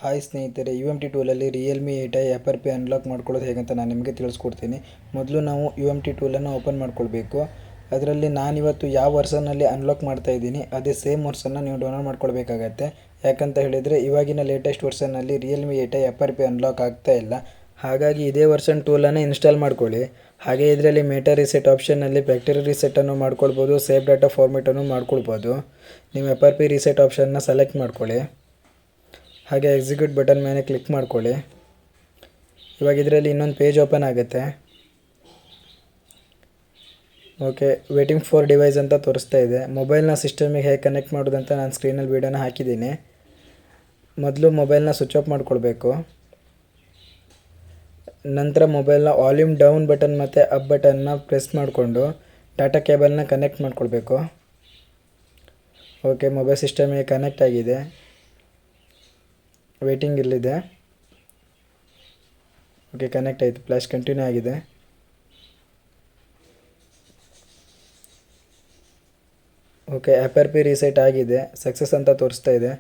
Hi ಸ್ನೇಹಿತರೆ, U M T ಟೂಲಲ್ಲಿ Realme 8i ಆ್ಯಪರ್ ಪೇ ಅನ್ಲಾಕ್ ಮಾಡ್ಕೊಳ್ಳೋದು ಹೇಗಂತ ನಾನು ನಿಮಗೆ ತಿಳಿಸ್ಕೊಡ್ತೀನಿ. ಮೊದಲು ನಾವು ಯು ಎಮ್ ಟಿ ಟೂಲನ್ನು ಓಪನ್ ಮಾಡ್ಕೊಳ್ಬೇಕು. ಅದರಲ್ಲಿ ನಾನಿವತ್ತು ಯಾವ ವರ್ಷನಲ್ಲಿ ಅನ್ಲಾಕ್ ಮಾಡ್ತಾಯಿದ್ದೀನಿ ಅದೇ ಸೇಮ್ ವರ್ಷನ ನೀವು ಡೌನ್ಲೋಡ್ ಮಾಡ್ಕೊಳ್ಬೇಕಾಗತ್ತೆ. ಯಾಕಂತ ಹೇಳಿದರೆ ಇವಾಗಿನ ಲೇಟೆಸ್ಟ್ ವರ್ಷನಲ್ಲಿ ರಿಯಲ್ಮಿ 8i ಆ್ಯಪರ್ ಪೇ ಅನ್ಲಾಕ್ ಆಗ್ತಾ ಇಲ್ಲ. ಹಾಗಾಗಿ ಇದೇ ವರ್ಷನ್ ಟೂಲನ್ನು ಇನ್ಸ್ಟಾಲ್ ಮಾಡ್ಕೊಳ್ಳಿ. ಹಾಗೆ ಇದರಲ್ಲಿ ಮೇಟಾ ರಿಸೆಟ್ ಆಪ್ಷನ್ನಲ್ಲಿ ಫ್ಯಾಕ್ಟರಿ ರಿಸೆಟನ್ನು ಮಾಡ್ಕೊಳ್ಬೋದು, ಸೇವ್ ಡಾಟಾ ಫಾರ್ಮೆಟನ್ನು ಮಾಡ್ಕೊಳ್ಬೋದು. ನೀವು ಆ್ಯಪರ್ ಪೇ ರಿಸೆಟ್ ಆಪ್ಷನ್ನ ಸೆಲೆಕ್ಟ್ ಮಾಡ್ಕೊಳ್ಳಿ. ಹಾಗೆ ಎಕ್ಸಿಕ್ಯೂಟ್ ಬಟನ್ ಮೇಲೆ ಕ್ಲಿಕ್ ಮಾಡ್ಕೊಳ್ಳಿ. ಇವಾಗ ಇದರಲ್ಲಿ ಇನ್ನೊಂದು ಪೇಜ್ ಓಪನ್ ಆಗುತ್ತೆ. ಓಕೆ, ವೇಟಿಂಗ್ ಫಾರ್ ಡಿವೈಸ್ ಅಂತ ತೋರಿಸ್ತಾ ಇದೆ. ಮೊಬೈಲ್ನ ಸಿಸ್ಟಮಿಗೆ ಹೇಗೆ ಕನೆಕ್ಟ್ ಮಾಡೋದಂತ ನಾನು ಸ್ಕ್ರೀನಲ್ಲಿ ವೀಡಿಯೋನ ಹಾಕಿದ್ದೀನಿ. ಮೊದಲು ಮೊಬೈಲ್ನ ಸ್ವಿಚ್ ಆಫ್ ಮಾಡ್ಕೊಳ್ಬೇಕು. ನಂತರ ಮೊಬೈಲ್ನ ವಾಲ್ಯೂಮ್ ಡೌನ್ ಬಟನ್ ಮತ್ತು ಅಪ್ ಬಟನ್ನ ಪ್ರೆಸ್ ಮಾಡಿಕೊಂಡು ಡಾಟಾ ಕೇಬಲ್ನ ಕನೆಕ್ಟ್ ಮಾಡ್ಕೊಳ್ಬೇಕು. ಓಕೆ, ಮೊಬೈಲ್ ಸಿಸ್ಟಮಿಗೆ ಕನೆಕ್ಟ್ ಆಗಿದೆ. ವೇಟಿಂಗ್ ಇಲ್ಲಿದೆ. ಓಕೆ, ಕನೆಕ್ಟ್ ಆಯಿತು. ಫ್ಲ್ಯಾಶ್ ಕಂಟಿನ್ಯೂ ಆಗಿದೆ. ಓಕೆ, ಆ್ಯಪರ್ ಪೇ ರೀಸೆಟ್ ಆಗಿದೆ, ಸಕ್ಸಸ್ ಅಂತ ತೋರಿಸ್ತಾ ಇದೆ.